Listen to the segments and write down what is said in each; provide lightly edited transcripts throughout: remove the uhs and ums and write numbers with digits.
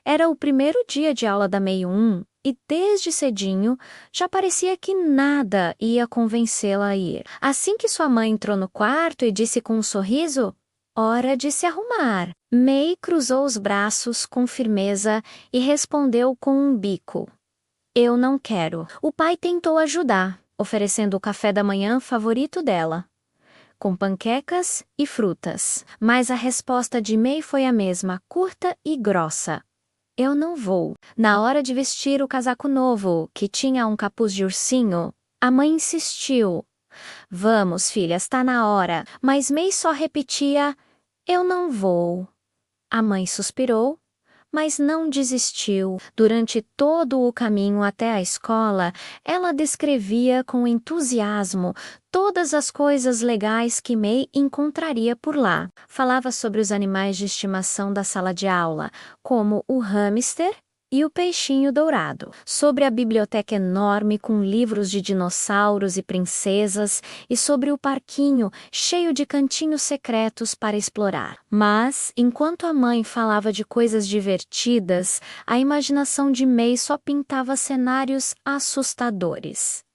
Era o primeiro dia de aula da May 1 e desde cedinho já parecia que nada ia convencê-la a ir. Assim que sua mãe entrou no quarto e disse com um sorriso: "Hora de se arrumar." May cruzou os braços com firmeza e respondeu com um bico: "Eu não quero." O pai tentou ajudar, oferecendo o café da manhã favorito dela, com panquecas e frutas. Mas a resposta de May foi a mesma, curta e grossa: "Eu não vou." Na hora de vestir o casaco novo, que tinha um capuz de ursinho, a mãe insistiu: "Vamos, filha, está na hora." Mas May só repetia: "Eu não vou." A mãe suspirou, mas não desistiu. Durante todo o caminho até a escola, ela descrevia com entusiasmo todas as coisas legais que May encontraria por lá. Falava sobre os animais de estimação da sala de aula, como o hamster e o peixinho dourado, sobre a biblioteca enorme com livros de dinossauros e princesas e sobre o parquinho cheio de cantinhos secretos para explorar. Mas, enquanto a mãe falava de coisas divertidas, a imaginação de May só pintava cenários assustadores.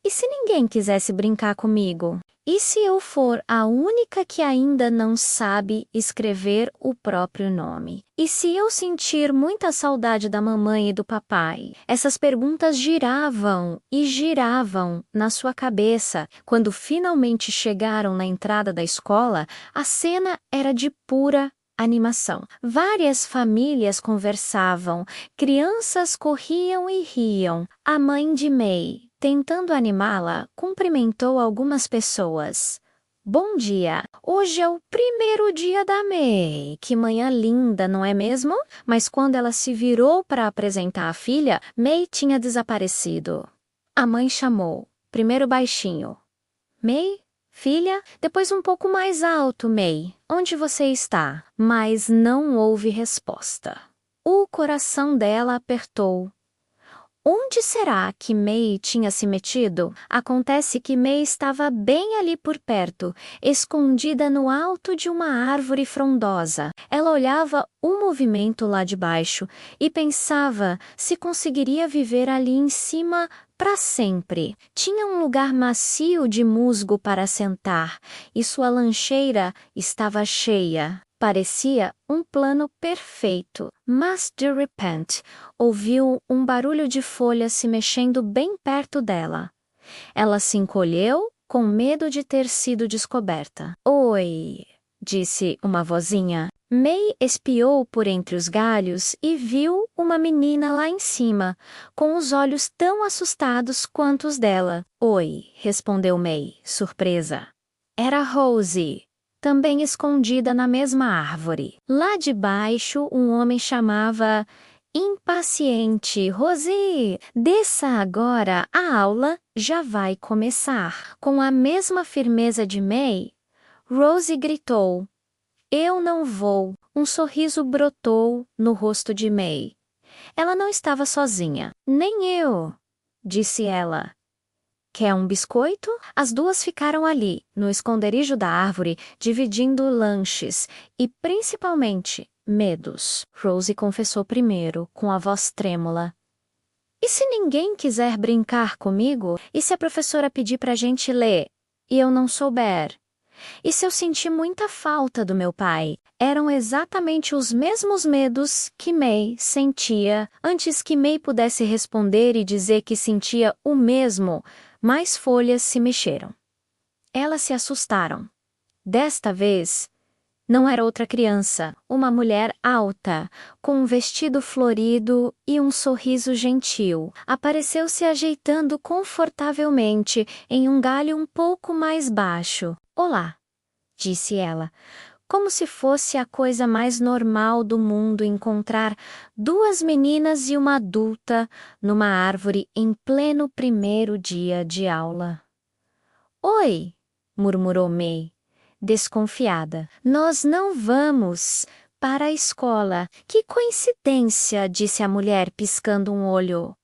E se ninguém quisesse brincar comigo? E se eu for a única que ainda não sabe escrever o próprio nome? E se eu sentir muita saudade da mamãe e do papai? Essas perguntas giravam e giravam na sua cabeça. Quando finalmente chegaram na entrada da escola, a cena era de pura animação. Várias famílias conversavam, crianças corriam e riam. A mãe de May, tentando animá-la, cumprimentou algumas pessoas. "Bom dia! Hoje é o primeiro dia da May. Que manhã linda, não é mesmo?" Mas quando ela se virou para apresentar a filha, May tinha desaparecido. A mãe chamou, primeiro baixinho: "May? Filha?" Depois um pouco mais alto: "May, onde você está?" Mas não houve resposta. O coração dela apertou. Onde será que May tinha se metido? Acontece que May estava bem ali por perto, escondida no alto de uma árvore frondosa. Ela olhava o movimento lá de baixo e pensava se conseguiria viver ali em cima para sempre. Tinha um lugar macio de musgo para sentar e sua lancheira estava cheia. Parecia um plano perfeito, mas de repente ouviu um barulho de folhas se mexendo bem perto dela. Ela se encolheu, com medo de ter sido descoberta. "Oi", disse uma vozinha. May espiou por entre os galhos e viu uma menina lá em cima, com os olhos tão assustados quanto os dela. "Oi", respondeu May, surpresa. Era Rosie, também escondida na mesma árvore. Lá de baixo, um homem chamava impaciente: "Rosie, desça agora, a aula já vai começar." Com a mesma firmeza de May, Rosie gritou: "Eu não vou." Um sorriso brotou no rosto de May. Ela não estava sozinha. "Nem eu", disse ela. "Quer um biscoito?" As duas ficaram ali, no esconderijo da árvore, dividindo lanches e, principalmente, medos. Rosie confessou primeiro, com a voz trêmula: "E se ninguém quiser brincar comigo? E se a professora pedir pra gente ler e eu não souber? E se eu sentir muita falta do meu pai?" Eram exatamente os mesmos medos que May sentia. Antes que May pudesse responder e dizer que sentia o mesmo, mais folhas se mexeram. Elas se assustaram. Desta vez, não era outra criança, uma mulher alta, com um vestido florido e um sorriso gentil. Apareceu se ajeitando confortavelmente em um galho um pouco mais baixo. "Olá", disse ela, como se fosse a coisa mais normal do mundo encontrar duas meninas e uma adulta numa árvore em pleno primeiro dia de aula. "Oi", murmurou May, desconfiada. "Nós não vamos para a escola." "Que coincidência", disse a mulher, piscando um olho.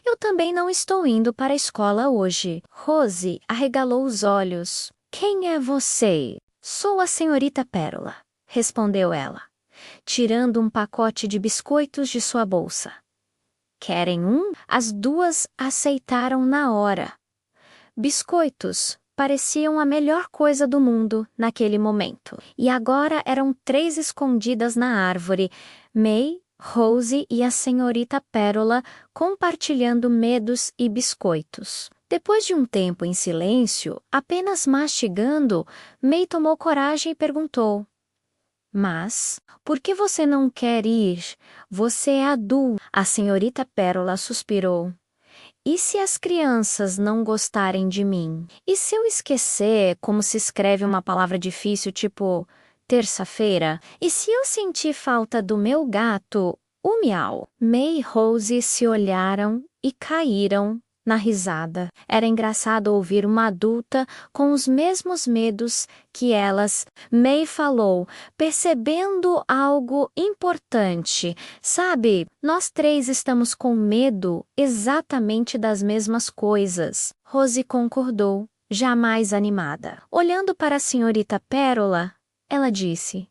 "Eu também não estou indo para a escola hoje." Rosie arregalou os olhos. "Quem é você?" "Sou a senhorita Pérola", respondeu ela. tirando um pacote de biscoitos de sua bolsa. Querem um? As duas aceitaram na hora. Biscoitos pareciam a melhor coisa do mundo naquele momento. E agora eram 3 escondidas na árvore: May, Rose e a senhorita Pérola compartilhando medos e biscoitos. Depois de um tempo em silêncio, apenas mastigando, May tomou coragem e perguntou: Mas, por que você não quer ir? Você é adulto. A senhorita Pérola suspirou. E se as crianças não gostarem de mim? E se eu esquecer como se escreve uma palavra difícil, tipo terça-feira? E se eu sentir falta do meu gato, o miau? May e Rose se olharam e caíram na risada. Era engraçado ouvir uma adulta com os mesmos medos que elas. May falou, percebendo algo importante. Sabe, nós 3 estamos com medo exatamente das mesmas coisas. Rose concordou, já mais animada. Olhando para a senhorita Pérola, ela disse: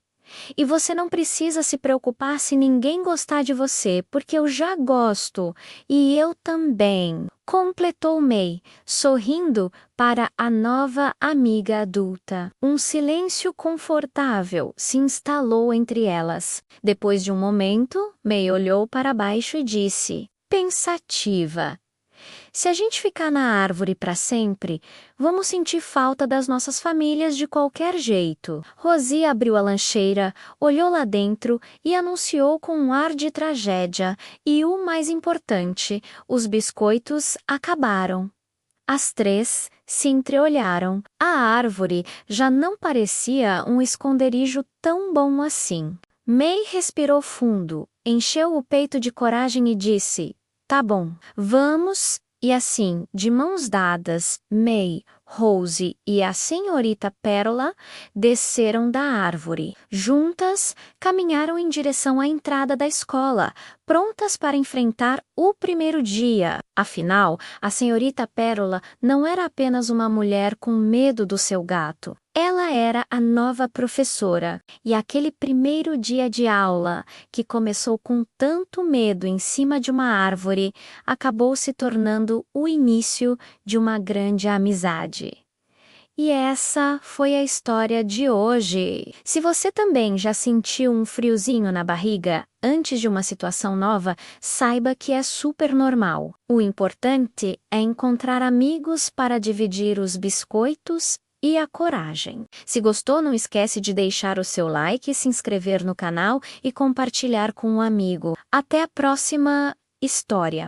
E você não precisa se preocupar se ninguém gostar de você, porque eu já gosto, e eu também, completou May, sorrindo para a nova amiga adulta. Um silêncio confortável se instalou entre elas. Depois de um momento, May olhou para baixo e disse, pensativa: Se a gente ficar na árvore para sempre, vamos sentir falta das nossas famílias de qualquer jeito. Rosie abriu a lancheira, olhou lá dentro e anunciou com um ar de tragédia. E o mais importante, os biscoitos acabaram. As 3 se entreolharam. A árvore já não parecia um esconderijo tão bom assim. May respirou fundo, encheu o peito de coragem e disse: Tá bom, vamos. E assim, de mãos dadas, May, Rose e a senhorita Pérola desceram da árvore. Juntas, caminharam em direção à entrada da escola, prontas para enfrentar o primeiro dia. Afinal, a senhorita Pérola não era apenas uma mulher com medo do seu gato. Ela era a nova professora, e aquele primeiro dia de aula, que começou com tanto medo em cima de uma árvore, acabou se tornando o início de uma grande amizade. E essa foi a história de hoje. Se você também já sentiu um friozinho na barriga antes de uma situação nova, saiba que é super normal. O importante é encontrar amigos para dividir os biscoitos e a coragem. Se gostou, não esquece de deixar o seu like, se inscrever no canal e compartilhar com um amigo. Até a próxima história!